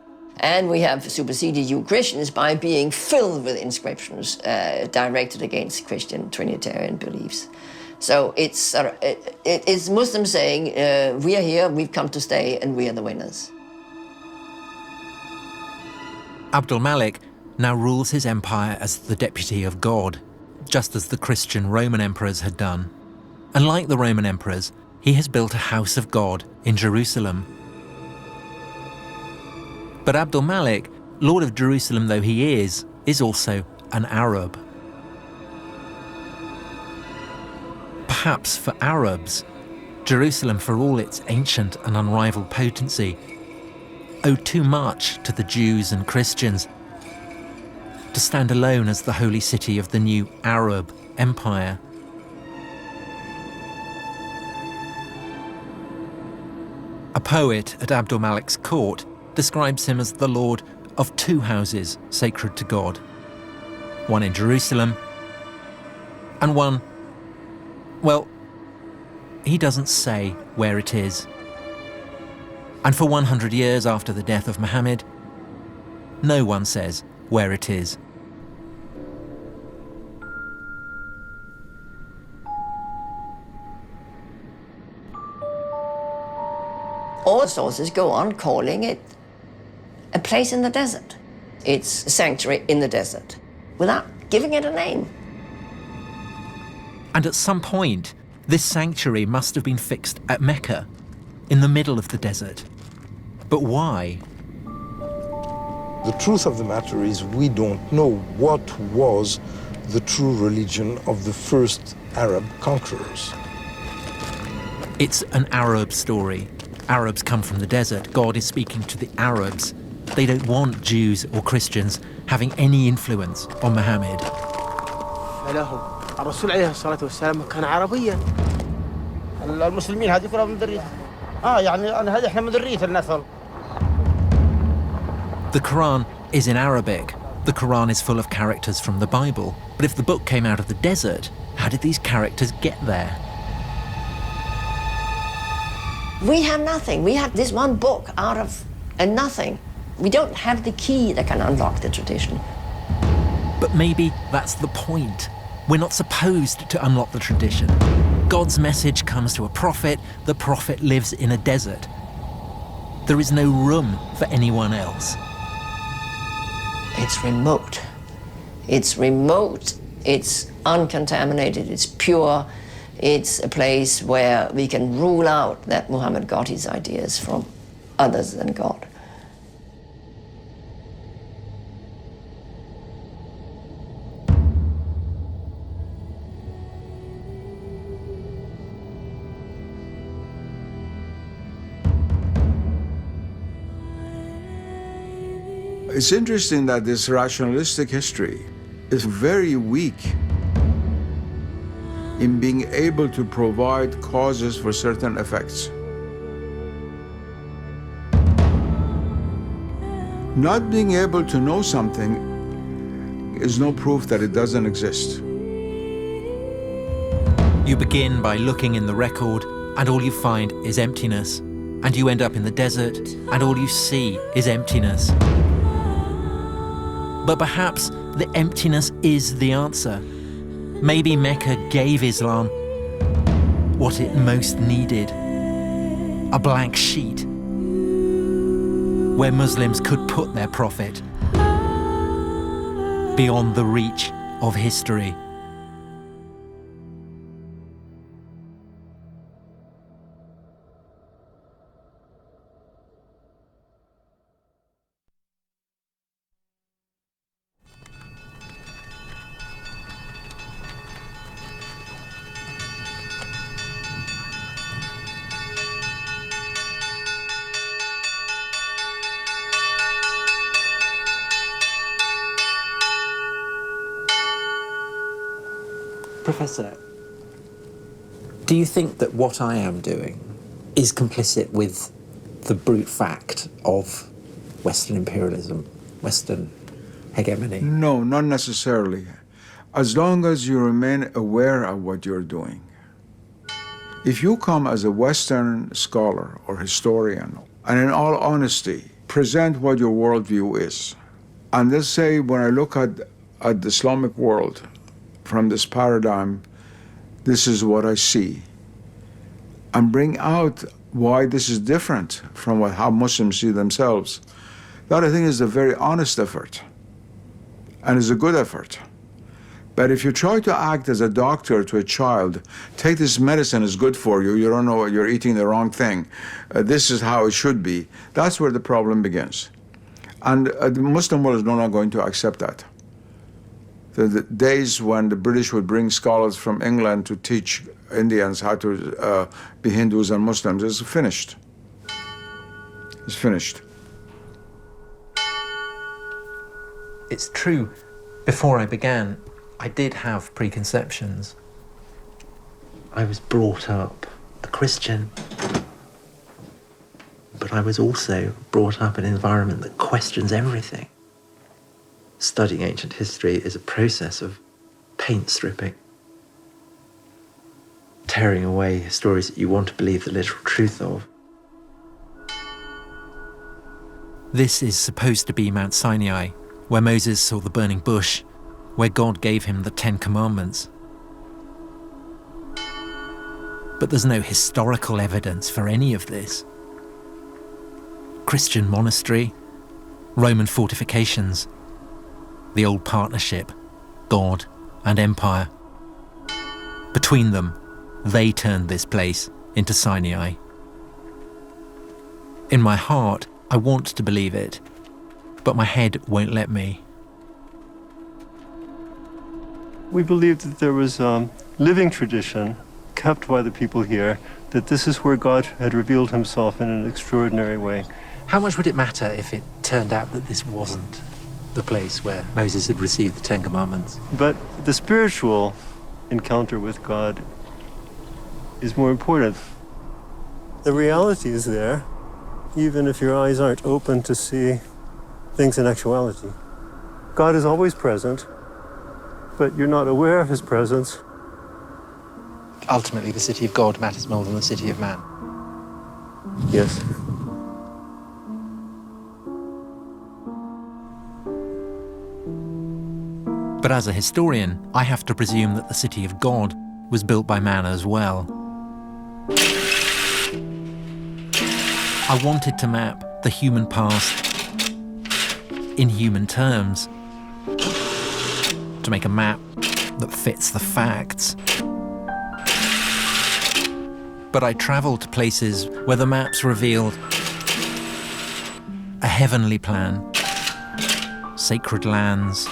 And we have superseded you Christians by being filled with inscriptions directed against Christian Trinitarian beliefs. So it's Muslims saying, we are here, we've come to stay, and we are the winners. Abdul Malik now rules his empire as the deputy of God, just as the Christian Roman emperors had done. And like the Roman emperors, he has built a house of God in Jerusalem. But Abdul Malik, Lord of Jerusalem though he is also an Arab. Perhaps for Arabs, Jerusalem, for all its ancient and unrivaled potency, owed too much to the Jews and Christians to stand alone as the holy city of the new Arab empire. A poet at Abdul Malik's court describes him as the lord of two houses sacred to God, one in Jerusalem and one, well, he doesn't say where it is. And for 100 years after the death of Muhammad, no one says where it is. All sources go on calling it a place in the desert. It's a sanctuary in the desert, without giving it a name. And at some point, this sanctuary must have been fixed at Mecca, in the middle of the desert. But why? The truth of the matter is we don't know what was the true religion of the first Arab conquerors. It's an Arab story. Arabs come from the desert. God is speaking to the Arabs. They don't want Jews or Christians having any influence on Muhammad. الرسول عليه الصلاة والسلام كان عربيا. المسلمين هذه كلها من ذريته. يعني هذه احنا من ذرية الناس. The Quran is in Arabic. The Quran is full of characters from the Bible. But if the book came out of the desert, how did these characters get there? We have nothing. We have this one book out of a nothing. We don't have the key that can unlock the tradition. But maybe that's the point. We're not supposed to unlock the tradition. God's message comes to a prophet. The prophet lives in a desert. There is no room for anyone else. It's remote. It's remote. It's uncontaminated. It's pure. It's a place where we can rule out that Muhammad got his ideas from others than God. It's interesting that this rationalistic history is very weak in being able to provide causes for certain effects. Not being able to know something is no proof that it doesn't exist. You begin by looking in the record, and all you find is emptiness. And you end up in the desert, and all you see is emptiness. But perhaps the emptiness is the answer. Maybe Mecca gave Islam what it most needed. A blank sheet where Muslims could put their prophet beyond the reach of history. Professor, do you think that what I am doing is complicit with the brute fact of Western imperialism, Western hegemony? No, not necessarily. As long as you remain aware of what you're doing. If you come as a Western scholar or historian, and in all honesty, present what your worldview is, and let's say when I look at the Islamic world from this paradigm, this is what I see, and bring out why this is different from how Muslims see themselves, that I think is a very honest effort, and is a good effort. But if you try to act as a doctor to a child, take this medicine, is good for you, you don't know, you're eating the wrong thing, this is how it should be, that's where the problem begins. And the Muslim world is not going to accept that. The days when the British would bring scholars from England to teach Indians how to be Hindus and Muslims is finished. It's finished. It's true, before I began, I did have preconceptions. I was brought up a Christian, but I was also brought up in an environment that questions everything. Studying ancient history is a process of paint stripping, tearing away stories that you want to believe the literal truth of. This is supposed to be Mount Sinai, where Moses saw the burning bush, where God gave him the 10 Commandments. But there's no historical evidence for any of this. Christian monastery, Roman fortifications, the old partnership, God and empire. Between them, they turned this place into Sinai. In my heart, I want to believe it, but my head won't let me. We believed that there was a living tradition kept by the people here, that this is where God had revealed himself in an extraordinary way. How much would it matter if it turned out that this wasn't the place where Moses had received the 10 Commandments? But the spiritual encounter with God is more important. The reality is there, even if your eyes aren't open to see things in actuality. God is always present, but you're not aware of his presence. Ultimately, the city of God matters more than the city of man. Yes. But as a historian, I have to presume that the city of God was built by man as well. I wanted to map the human past in human terms, to make a map that fits the facts. But I travelled to places where the maps revealed a heavenly plan, sacred lands,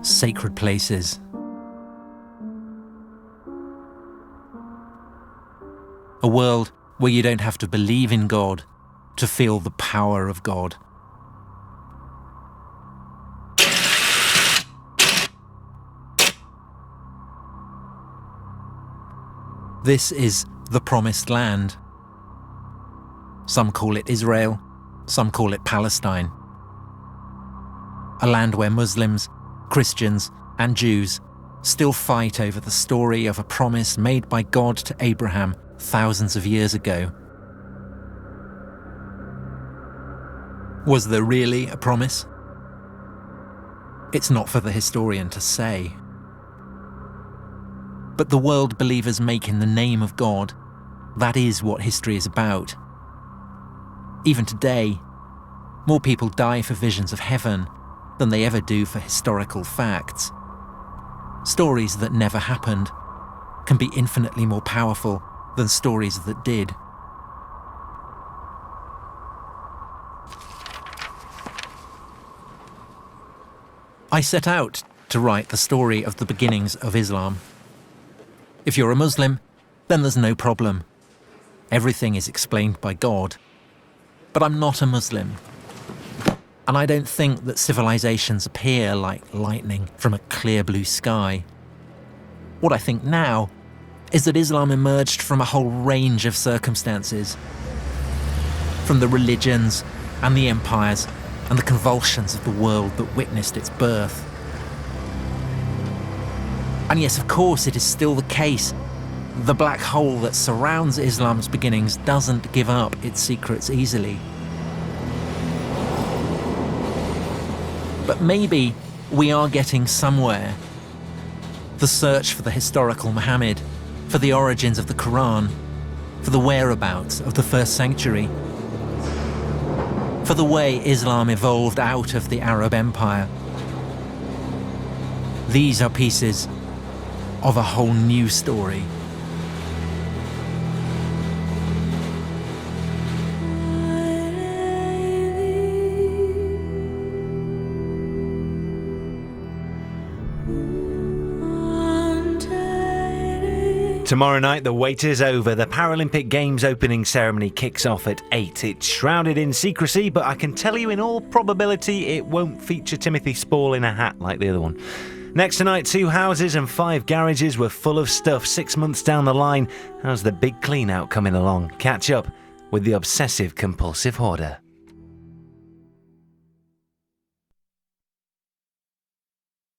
sacred places. A world where you don't have to believe in God to feel the power of God. This is the Promised Land. Some call it Israel, some call it Palestine. A land where Muslims, Christians, and Jews still fight over the story of a promise made by God to Abraham thousands of years ago. Was there really a promise? It's not for the historian to say. But the world believers make in the name of God, that is what history is about. Even today, more people die for visions of heaven than they ever do for historical facts. Stories that never happened can be infinitely more powerful than stories that did. I set out to write the story of the beginnings of Islam. If you're a Muslim, then there's no problem. Everything is explained by God. But I'm not a Muslim. And I don't think that civilizations appear like lightning from a clear blue sky. What I think now is that Islam emerged from a whole range of circumstances. From the religions and the empires and the convulsions of the world that witnessed its birth. And yes, of course, it is still the case. The black hole that surrounds Islam's beginnings doesn't give up its secrets easily. But maybe we are getting somewhere. The search for the historical Muhammad, for the origins of the Quran, for the whereabouts of the first sanctuary, for the way Islam evolved out of the Arab Empire. These are pieces of a whole new story. Tomorrow night, the wait is over. The Paralympic Games opening ceremony kicks off at 8. It's shrouded in secrecy, but I can tell you in all probability it won't feature Timothy Spall in a hat like the other one. Next tonight, 2 houses and 5 garages were full of stuff 6 months down the line. How's the big clean out coming along? Catch up with the obsessive compulsive hoarder.